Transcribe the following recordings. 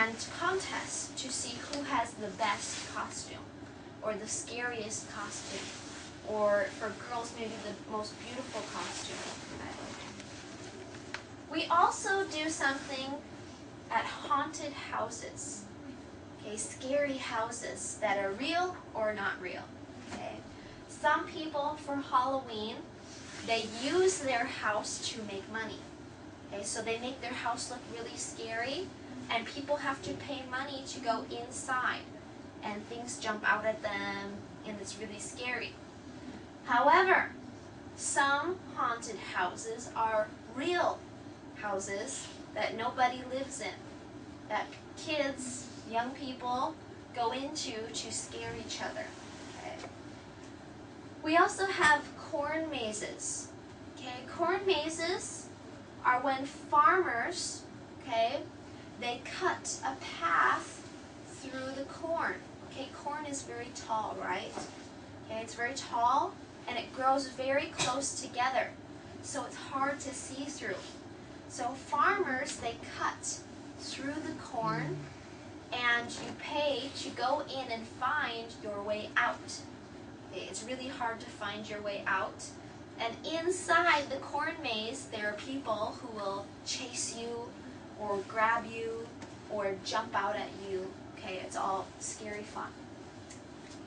and contests to see who has the best costume or the scariest costume, or for girls maybe the most beautiful costume. We also do something at haunted houses, okay, scary houses that are real or not real. Okay. Some people for Halloween, they use their house to make money. Okay, so they make their house look really scary, and people have to pay money to go inside, and things jump out at them, and it's really scary. However, some haunted houses are real houses that nobody lives in, that kids, young people, go into to scare each other. Okay. We also have corn mazes. Okay, corn mazes are when farmers, okay, they cut a path through the corn. Okay, corn is very tall, right? Okay, it's very tall and it grows very close together, so it's hard to see through. So farmers, they cut through the corn, and you pay to go in and find your way out. Okay, it's really hard to find your way out. And inside the corn maze, there are people who will chase you or grab you or jump out at you. Okay, it's all scary fun.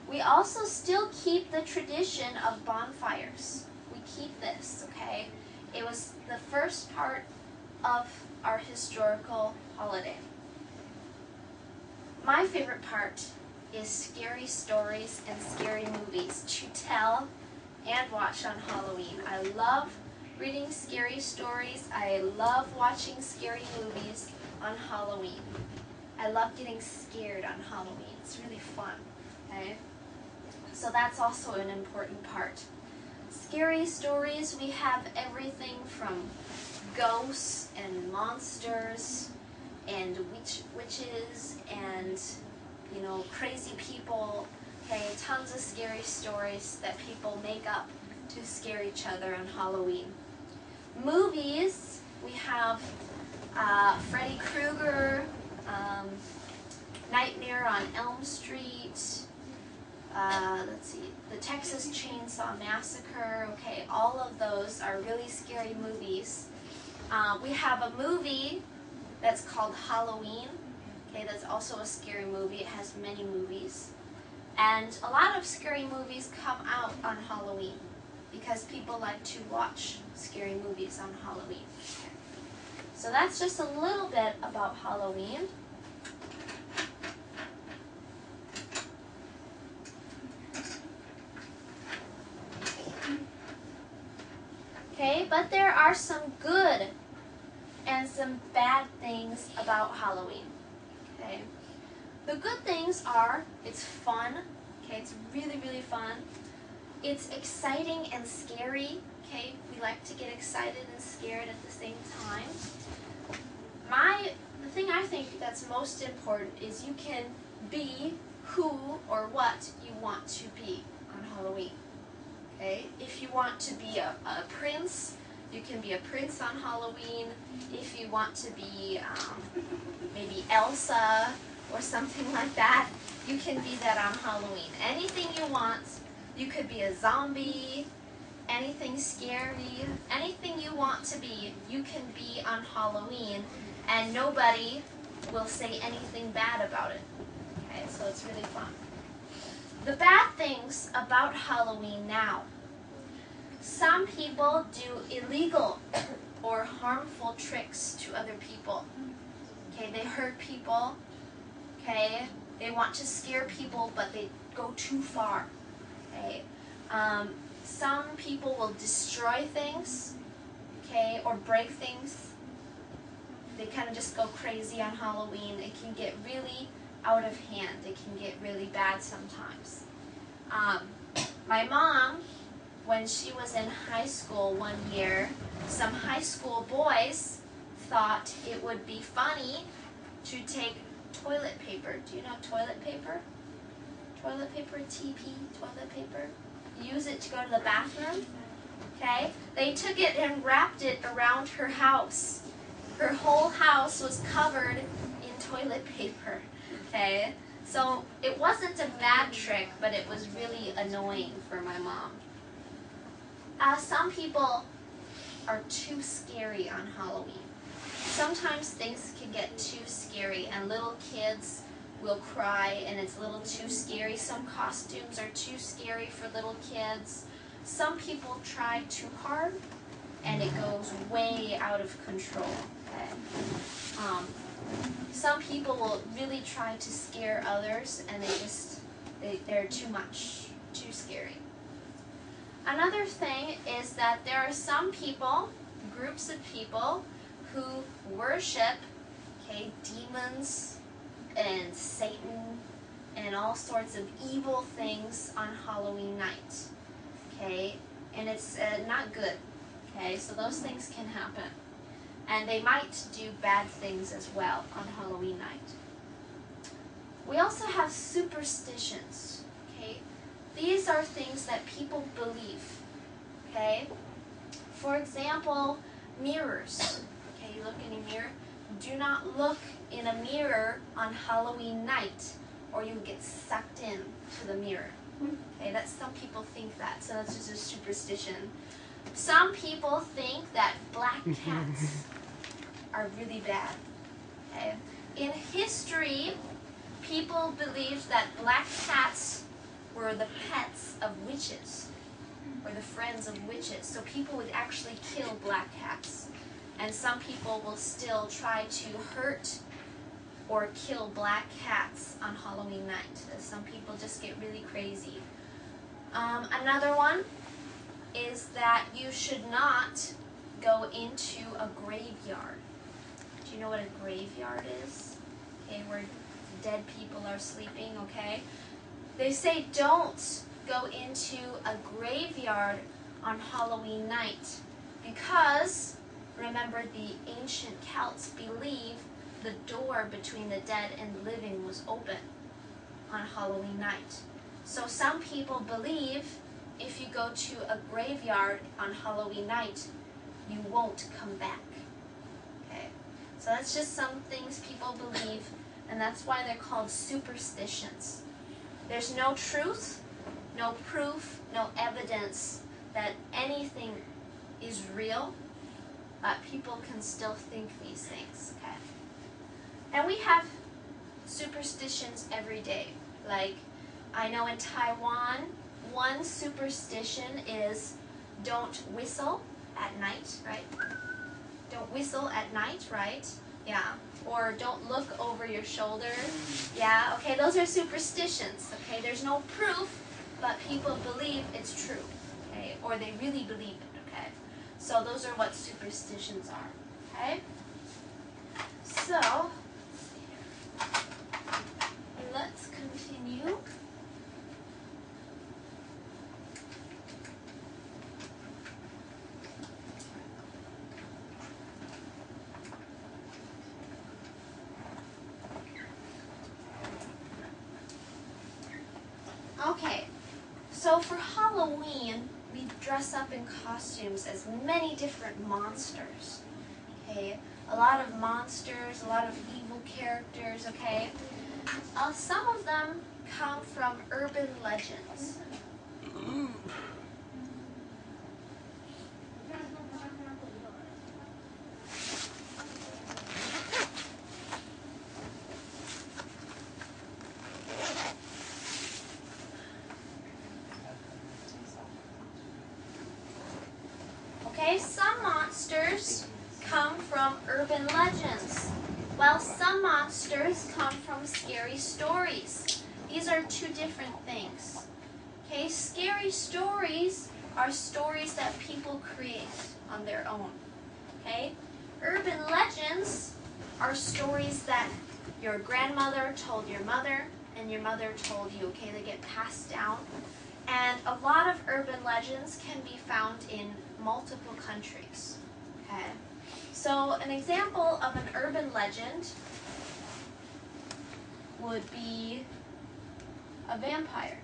We also still keep the tradition of bonfires. We keep this, okay? It was the first part of our historical holiday. My favorite part is scary stories and scary movies to tell and watch on Halloween. I love reading scary stories. I love watching scary movies on Halloween. I love getting scared on Halloween. It's really fun, okay? So that's also an important part. Scary stories, we have everything from ghosts and monsters and witches and, you know, crazy people. Okay, tons of scary stories that people make up to scare each other on Halloween. Movies, we have Freddy Krueger, Nightmare on Elm Street, let's see, the Texas Chainsaw Massacre. Okay, all of those are really scary movies. We have a movie that's called Halloween. Okay, that's also a scary movie. It has many movies. And a lot of scary movies come out on Halloween because people like to watch scary movies on Halloween. So that's just a little bit about Halloween. Okay, but there are some good and some bad things about Halloween. Okay. The good things are, it's fun, okay, it's really, really fun. It's exciting and scary, okay, we like to get excited and scared at the same time. The thing I think that's most important is you can be who or what you want to be on Halloween, okay? If you want to be a prince, you can be a prince on Halloween. If you want to be maybe Elsa, or something like that, you can be that on Halloween. Anything you want. You could be a zombie, anything scary, anything you want to be, you can be on Halloween, and nobody will say anything bad about it. Okay, so it's really fun. The bad things about Halloween now. Some people do illegal or harmful tricks to other people. Okay, they hurt people. Okay, they want to scare people, but they go too far. Okay, some people will destroy things, okay, or break things. They kind of just go crazy on Halloween. It can get really out of hand. It can get really bad sometimes. My mom, when she was in high school one year, some high school boys thought it would be funny to take toilet paper. Do you know toilet paper? Toilet paper, TP, toilet paper. Use it to go to the bathroom. Okay? They took it and wrapped it around her house. Her whole house was covered in toilet paper. Okay, so it wasn't a bad trick, but it was really annoying for my mom. Some people are too scary on Halloween. Sometimes things can get too scary and little kids will cry and it's a little too scary. Some costumes are too scary for little kids. Some people try too hard and it goes way out of control. Okay? Some people will really try to scare others and they're too much, too scary. Another thing is that there are some people, groups of people, who worship, okay, demons and Satan and all sorts of evil things on Halloween night. Okay, and it's not good. Okay, so those things can happen. And they might do bad things as well on Halloween night. We also have superstitions. Okay, these are things that people believe. Okay, for example, mirrors. Okay, you look in a mirror. Do not look in a mirror on Halloween night, or you'll get sucked in to the mirror. Okay, some people think that, so that's just a superstition. Some people think that black cats are really bad. Okay? In history, people believed that black cats were the pets of witches, or the friends of witches. So people would actually kill black cats. And some people will still try to hurt or kill black cats on Halloween night. Some people just get really crazy. Another one is that you should not go into a graveyard. Do you know what a graveyard is? Okay, where dead people are sleeping, okay? They say don't go into a graveyard on Halloween night because, remember, the ancient Celts believe the door between the dead and the living was open on Halloween night. So some people believe if you go to a graveyard on Halloween night, you won't come back. Okay, so that's just some things people believe, and that's why they're called superstitions. There's no truth, no proof, no evidence that anything is real, but people can still think these things. Okay, and we have superstitions every day. Like, I know in Taiwan, one superstition is don't whistle at night, right? Don't whistle at night, right? Yeah. Or don't look over your shoulder. Yeah, okay, those are superstitions, okay? There's no proof, but people believe it's true, okay? Or they really believe it, okay? So those are what superstitions are, okay? So, let's continue. Okay, so for Halloween, we dress up in costumes as many different monsters. Okay, a lot of monsters, a lot of evil characters, okay? Some of them come from urban legends. Okay, some monsters come from urban legends, while some monsters come from scary stories. These are two different things. Okay, scary stories are stories that people create on their own. Okay, urban legends are stories that your grandmother told your mother and your mother told you. Okay, they get passed down. And a lot of urban legends can be found in multiple countries. Okay, so an example of an urban legend would be a vampire.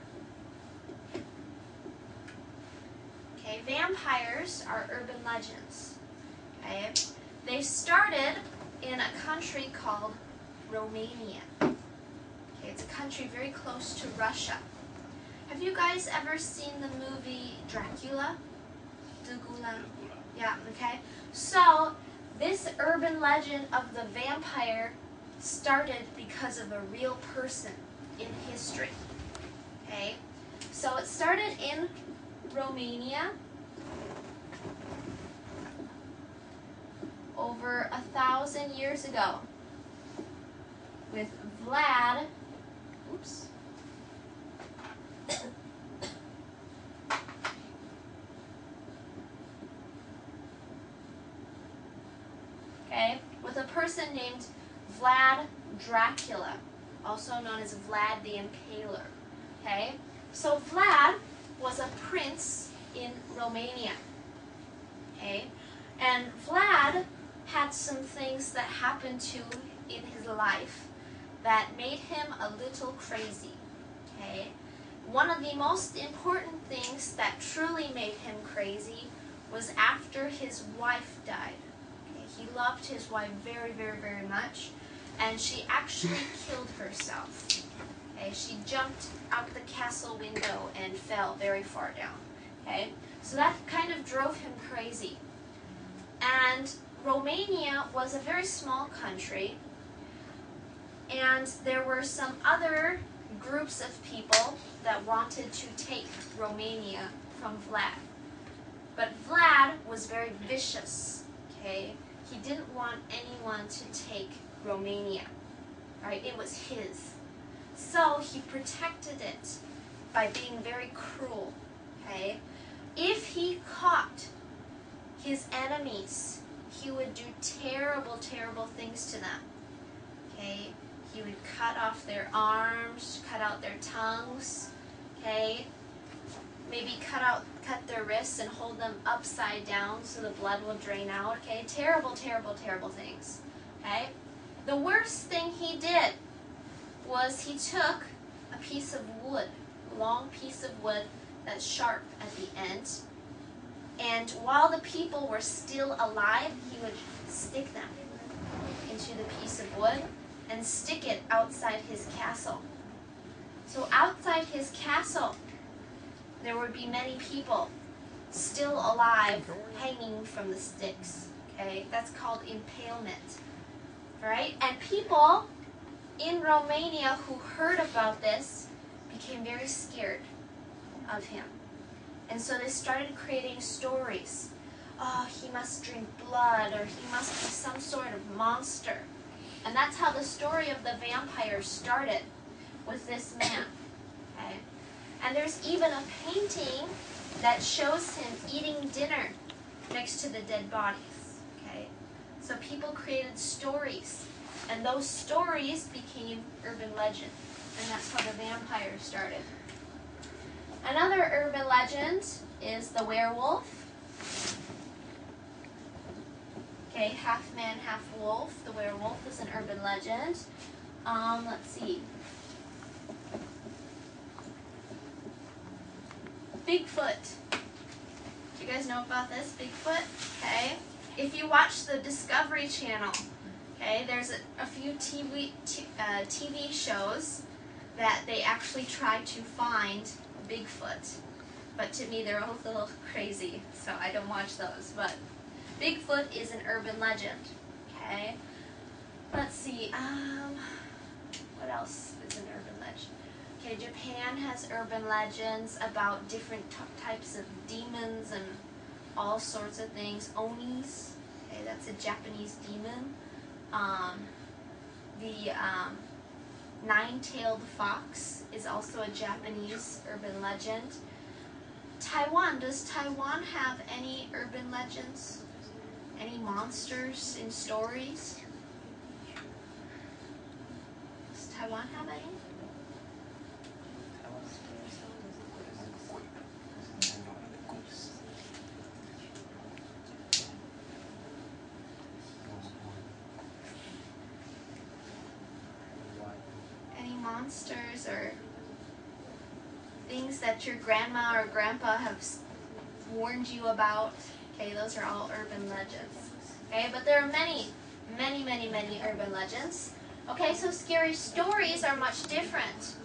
Okay, vampires are urban legends. Okay, they started in a country called Romania. Okay, it's a country very close to Russia. Have you guys ever seen the movie Dracula? Yeah, okay. So, this urban legend of the vampire started because of a real person in history. Okay? So it started in Romania over 1,000 years ago with Vlad. Oops. Okay, with a person named Vlad Dracula, also known as Vlad the Impaler. Okay, so Vlad was a prince in Romania. Okay, and Vlad had some things that happened to in his life that made him a little crazy. Okay, one of the most important things that truly made him crazy was after his wife died. He loved his wife very, very, very much, and she actually killed herself. Okay, she jumped out the castle window and fell very far down. Okay, so that kind of drove him crazy. And Romania was a very small country, and there were some other groups of people that wanted to take Romania from Vlad. But Vlad was very vicious. Okay. He didn't want anyone to take Romania, right? It was his. So he protected it by being very cruel, okay? If he caught his enemies, he would do terrible, terrible things to them, okay? He would cut off their arms, cut out their tongues, okay? Maybe cut their wrists and hold them upside down so the blood will drain out, okay? Terrible, terrible, terrible things, okay? The worst thing he did was he took a piece of wood, a long piece of wood that's sharp at the end, and while the people were still alive, he would stick them into the piece of wood and stick it outside his castle. So outside his castle, there would be many people still alive hanging from the sticks. Okay, that's called impalement. Right? And people in Romania who heard about this became very scared of him. And so they started creating stories. Oh, he must drink blood, or he must be some sort of monster. And that's how the story of the vampire started, with this man. Okay? And there's even a painting that shows him eating dinner next to the dead bodies. Okay? So people created stories, and those stories became urban legend. And that's how the vampire started. Another urban legend is the werewolf. Okay, half man, half wolf. The werewolf is an urban legend. Let's see. Bigfoot. Do you guys know about this? Bigfoot? Okay. If you watch the Discovery Channel, okay, there's a few TV shows that they actually try to find Bigfoot. But to me, they're both a little crazy, so I don't watch those. But Bigfoot is an urban legend. Okay. Let's see. What else is an urban legend? Okay, Japan has urban legends about different types of demons and all sorts of things. Onis, okay, that's a Japanese demon. The nine-tailed fox is also a Japanese urban legend. Taiwan, does Taiwan have any urban legends? Any monsters in stories? Does Taiwan have any? Monsters or things that your grandma or grandpa have warned you about. Okay, those are all urban legends. Okay, but there are many urban legends. Okay, so scary stories are much different.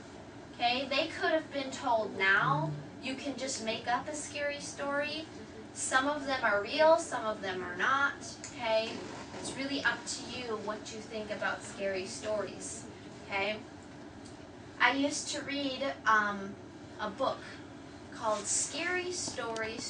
Okay, they could have been told now. You can just make up a scary story. Some of them are real, some of them are not. Okay, it's really up to you what you think about scary stories. Okay, I used to read a book called Scary Stories